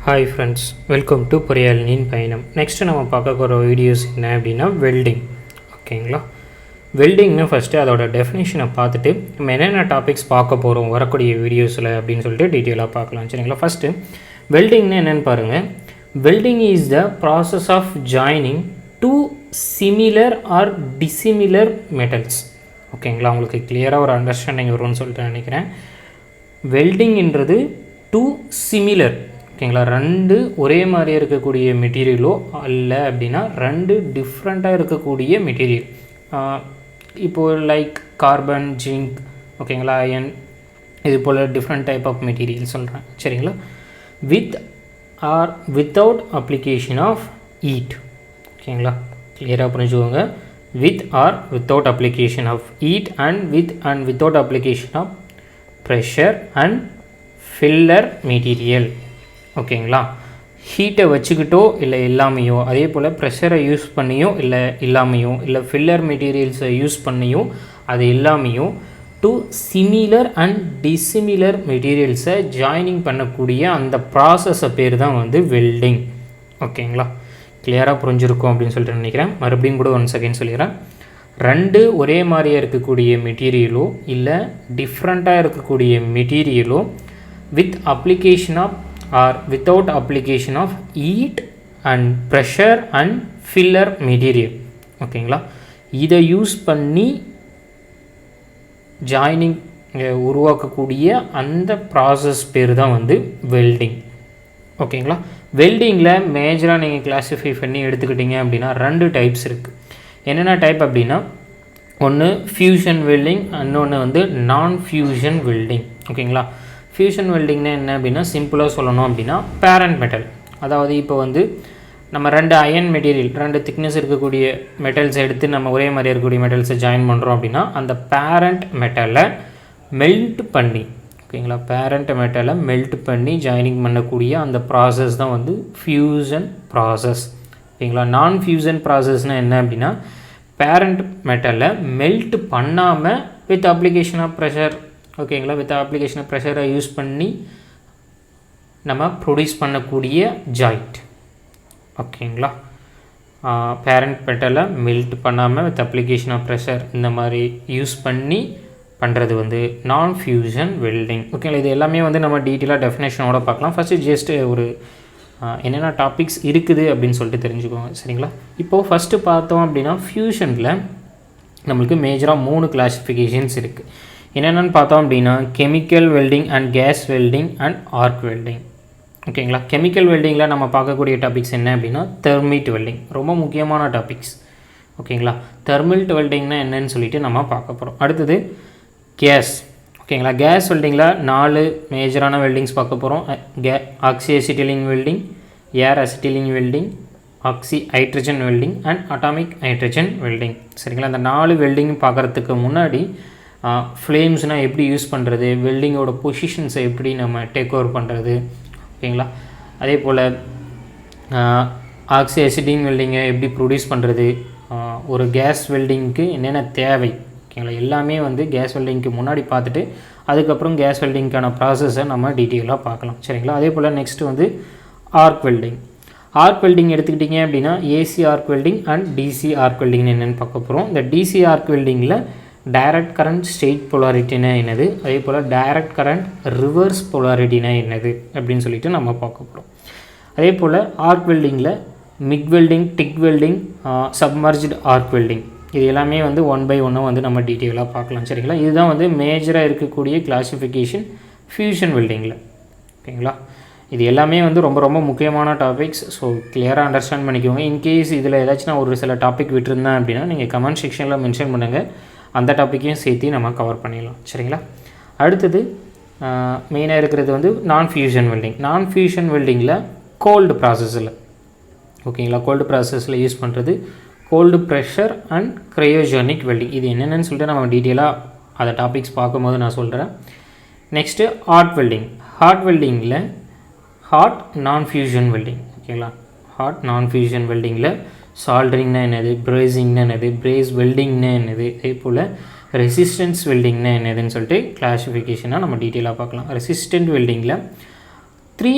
Hi friends, welcome to PoriyalaninPayanam. Next நம்ம பார்க்க போகிற வீடியோஸ் என்ன அப்படின்னா வெல்டிங். ஓகேங்களா? வெல்டிங்னு ஃபஸ்ட்டு அதோட டெஃபினேஷனை பார்த்துட்டு நம்ம என்னென்ன டாபிக்ஸ் பார்க்க போகிறோம் வரக்கூடிய வீடியோஸில் அப்படின்னு சொல்லிட்டு டீட்டெயிலாக பார்க்கலாம். சரிங்களா? ஃபஸ்ட்டு வெல்டிங்னு என்னென்னு பாருங்கள். Welding is the process of joining two similar or dissimilar metals. ஓகேங்களா? உங்களுக்கு கிளியராக ஒரு அண்டர்ஸ்டாண்டிங் வரும்னு சொல்லிட்டு நினைக்கிறேன். வெல்டிங்ன்றது டூ சிமிலர், ஓகேங்களா, ரெண்டு ஒரே மாதிரியாக இருக்கக்கூடிய மெட்டீரியலோ இல்லை அப்படின்னா ரெண்டு டிஃப்ரெண்ட்டாக இருக்கக்கூடிய மெட்டீரியல். இப்போது லைக் கார்பன், ஜிங்க், ஓகேங்களா, அயன், இது போல் டிஃப்ரெண்ட் டைப் ஆஃப் மெட்டீரியல் சொல்கிறேன். சரிங்களா? With or without application of heat. ஓகேங்களா? கிளியராக புரிஞ்சுக்கோங்க. With or without application of heat and with and without application of pressure and filler material. ஓகேங்களா? ஹீட்டை வச்சுக்கிட்டோ இல்லை இல்லாமையோ, அதே போல் ப்ரெஷரை யூஸ் பண்ணியோ இல்லை இல்லாமையோ, இல்லை ஃபில்லர் மெட்டீரியல்ஸை யூஸ் பண்ணியோ அது இல்லாமையோ டூ சிமிலர் அண்ட் டிசிமிலர் மெட்டீரியல்ஸை ஜாயினிங் பண்ணக்கூடிய அந்த ப்ராசஸை பேர் தான் வந்து வெல்டிங். ஓகேங்களா? கிளியராக புரிஞ்சிருக்கும் அப்படின்னு சொல்லிட்டு நினைக்கிறேன். மறுபடியும் கூட 1 செகண்ட் சொல்லிடுறேன். ரெண்டு ஒரே மாதிரியாக இருக்கக்கூடிய மெட்டீரியலோ இல்லை டிஃப்ரெண்ட்டாக இருக்கக்கூடிய மெட்டீரியலோ with application of or without application of heat and pressure and filler material. ஓகேங்களா? இதை யூஸ் பண்ணி ஜாயினிங் உருவாக்கக்கூடிய அந்த ப்ராசஸ் பேர் தான் வந்து வெல்டிங். ஓகேங்களா? வெல்டிங்கில் மேஜராக நீங்கள் கிளாஸிஃபை பண்ணி எடுத்துக்கிட்டிங்க அப்படின்னா 2 டைப்ஸ் இருக்குது. என்னென்ன டைப் அப்படின்னா, ஒன்று ஃபியூஷன் வெல்டிங், இன்னொன்று வந்து நான் ஃபியூஷன் வெல்டிங். ஓகேங்களா? ஃபியூஷன் வெல்டிங்னா என்ன அப்படின்னா, சிம்பிளாக சொல்லணும் அப்படின்னா பேரண்ட் மெட்டல், அதாவது இப்போ வந்து நம்ம 2 அயன் மெட்டீரியல், 2 திக்னஸ் இருக்கக்கூடிய மெட்டல்ஸை எடுத்து நம்ம ஒரே மாதிரி இருக்கக்கூடிய மெட்டல்ஸை ஜாயின் பண்ணுறோம் அப்படின்னா அந்த பேரண்ட் மெட்டலை மெல்ட் பண்ணி, ஓகேங்களா, பேரண்ட் மெட்டலை மெல்ட் பண்ணி ஜாயினிங் பண்ணக்கூடிய அந்த ப்ராசஸ் தான் வந்து ஃபியூஷன் ப்ராசஸ். ஓகேங்களா? நான் ஃபியூஷன் ப்ராசஸ்னால் என்ன அப்படின்னா, பேரண்ட் மெட்டலை மெல்ட் பண்ணாமல் வித் அப்ளிகேஷன் ஆஃப் ப்ரெஷர், ஓகேங்களா, வித் அப்ளிகேஷன் ஆஃப் ப்ரெஷரை யூஸ் பண்ணி நம்ம ப்ரொடியூஸ் பண்ணக்கூடிய ஜாயிண்ட். ஓகேங்களா? பேரண்ட் மெட்டலை மெல்ட் பண்ணாமல் வித் அப்ளிகேஷன் ஆஃப் ப்ரெஷர் இந்த மாதிரி யூஸ் பண்ணி பண்ணுறது வந்து நான் ஃபியூஷன் வெல்டிங். ஓகேங்களா? இது எல்லாமே வந்து நம்ம டீட்டெயிலாக டெஃபினேஷனோட பார்க்கலாம். ஃபஸ்ட்டு ஜஸ்ட் ஒரு என்னென்ன டாபிக்ஸ் இருக்குது அப்படின்னு சொல்லிட்டு தெரிஞ்சுக்கோங்க. சரிங்களா? இப்போது ஃபஸ்ட்டு பார்த்தோம் அப்படின்னா ஃபியூஷனில் நம்மளுக்கு மேஜராக 3 கிளாஸிஃபிகேஷன்ஸ் இருக்குது. என்னென்னு பார்த்தோம் அப்படின்னா chemical welding and gas welding and arc welding. ஓகேங்களா? கெமிக்கல் வெல்டிங்கில் நம்ம பார்க்கக்கூடிய டாபிக்ஸ் என்ன அப்படின்னா தெர்மிட் வெல்டிங், ரொம்ப முக்கியமான டாபிக்ஸ். ஓகேங்களா? தெர்மிட் வெல்டிங்னா என்னன்னு சொல்லிட்டு நம்ம பார்க்க போகிறோம். அடுத்தது கேஸ். ஓகேங்களா? கேஸ் வெல்டிங்கில் 4 மேஜரான வெல்டிங்ஸ் பார்க்க போகிறோம். Oxy acetylene welding, air acetylene welding, oxy hydrogen welding and atomic hydrogen welding. சரிங்களா? அந்த 4 வெல்டிங் பார்க்குறதுக்கு முன்னாடி ஃப்ளேம்ஸ்னால் எப்படி யூஸ் பண்ணுறது, வெல்டிங்கோட பொசிஷன்ஸை எப்படி நம்ம டேக் ஓவர் பண்ணுறது, ஓகேங்களா, அதே போல் ஆக்சி அசிட்டிங் வெல்டிங்கை எப்படி ப்ரொடியூஸ் பண்ணுறது, ஒரு கேஸ் வெல்டிங்க்கு என்னென்ன தேவை, ஓகேங்களா, எல்லாமே வந்து கேஸ் வெல்டிங்க்கு முன்னாடி பார்த்துட்டு அதுக்கப்புறம் கேஸ் வெல்டிங்க்கான ப்ராசஸை நம்ம டீட்டெயிலாக பார்க்கலாம். சரிங்களா? அதே போல் நெக்ஸ்ட்டு வந்து ஆர்க் வெல்டிங். ஆர்க் வெல்டிங் எடுத்துக்கிட்டிங்க அப்படின்னா AC arc welding and DC arc வெல்டிங்னு என்னென்னு பார்க்க போகிறோம். இந்த டிசி ஆர்க் வெல்டிங்கில் டைரக்ட் கரண்ட் ஸ்ட்ரெயிட் போலாரிட்டினா என்னது, அதே போல் டைரக்ட் கரண்ட் ரிவர்ஸ் போலாரிட்டினா என்னது அப்படின்னு சொல்லிட்டு நம்ம பார்க்க போகிறோம். அதே போல் ஆர்க் வெல்டிங்கில் MIG welding, TIG welding, submerged arc welding, இது எல்லாமே வந்து 1 by 1 வந்து நம்ம டீட்டெயிலாக பார்க்கலாம். சரிங்களா? இதுதான் வந்து மேஜராக இருக்கக்கூடிய கிளாஸிஃபிகேஷன் ஃபியூஷன் வெல்டிங்கில். ஓகேங்களா? இது எல்லாமே வந்து ரொம்ப ரொம்ப முக்கியமான டாபிக்ஸ். ஸோ கிளியராக அண்டர்ஸ்டாண்ட் பண்ணிக்கோங்க. இன்கேஸ் இதில் ஏதாச்சும் நான் ஒரு சில டாபிக் விட்டுருந்தேன் அப்படின்னா நீங்கள் கமெண்ட் செக்ஷனில் மென்ஷன் பண்ணுங்கள், அந்த டாப்பிக்கையும் சேர்த்து நம்ம கவர் பண்ணிடலாம். சரிங்களா? அடுத்தது மெயினாக இருக்கிறது வந்து non fusion welding. Non fusion வெல்டிங்கில் கோல்டு ப்ராசஸில், ஓகேங்களா, கோல்டு ப்ராசஸில் யூஸ் பண்ணுறது cold pressure and cryogenic welding. இது என்னென்னு சொல்லிட்டு நம்ம டீட்டெயிலாக அதை டாபிக்ஸ் பார்க்கும்போது நான் சொல்கிறேன். Next hot welding. ஹாட் வெல்டிங்கில் ஹாட் நான் ஃபியூஷன் வெல்டிங். ஓகேங்களா? ஹாட் நான் ஃபியூஷன் வெல்டிங்கில் சால்ட்ரிங்னா என்னது, பிரேசிங்னா என்னது, பிரேஸ் வெல்டிங்னா என்னது, அதே போல் ரெசிஸ்டன்ஸ் வெல்டிங்னா என்னதுன்னு சொல்லிட்டு கிளாஸிஃபிகேஷனாக நம்ம டீட்டெயிலாக பார்க்கலாம். ரெசிஸ்டன்ட் வெல்டிங்கில் 3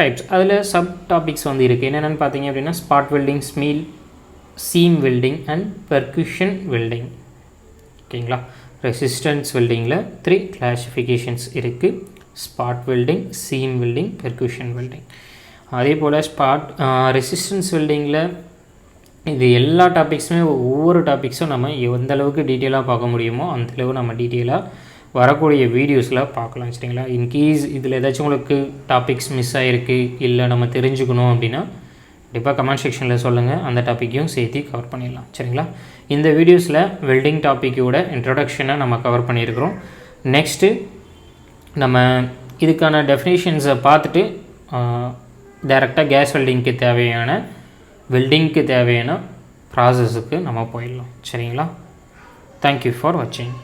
டைப்ஸ் அதில் சப் டாபிக்ஸ் வந்து இருக்குது. என்னென்னு பார்த்தீங்க அப்படின்னா spot welding, seam welding and percussion welding. ஓகேங்களா. ரெசிஸ்டன்ஸ் வெல்டிங்கில் 3 கிளாஸிஃபிகேஷன்ஸ் இருக்குது. Spot welding, seam welding, percussion welding. அதே போல் ரெசிஸ்டன்ஸ் வெல்டிங்கில் இது எல்லா டாபிக்ஸுமே ஒவ்வொரு டாபிக்ஸும் நம்ம எந்த அளவுக்கு டீட்டெயிலாக பார்க்க முடியுமோ அந்தளவு நம்ம டீட்டெயிலாக வரக்கூடிய வீடியோஸில் பார்க்கலாம். சரிங்களா. இன்கேஸ் இதில் ஏதாச்சும் உங்களுக்கு டாபிக்ஸ் மிஸ் ஆகிருக்கு, இல்லை நம்ம தெரிஞ்சுக்கணும் அப்படின்னா கண்டிப்பாக கமெண்ட் செக்ஷனில் சொல்லுங்கள், அந்த டாப்பிக்கையும் சேர்த்து கவர் பண்ணிடலாம். சரிங்களா. இந்த வீடியோஸில் வெல்டிங் டாப்பிக்கோட இன்ட்ரொடக்ஷனை நம்ம கவர் பண்ணியிருக்கிறோம். நெக்ஸ்ட்டு நம்ம இதுக்கான டெஃபினேஷன்ஸை பார்த்துட்டு டைரெக்டாக கேஸ் வெல்டிங்க்கு தேவையான வெல்டிங்க்கு தேவையான ப்ராசஸுக்கு நம்ம போயிடலாம். சரிங்களா. தேங்க்யூ ஃபார் வாட்சிங்.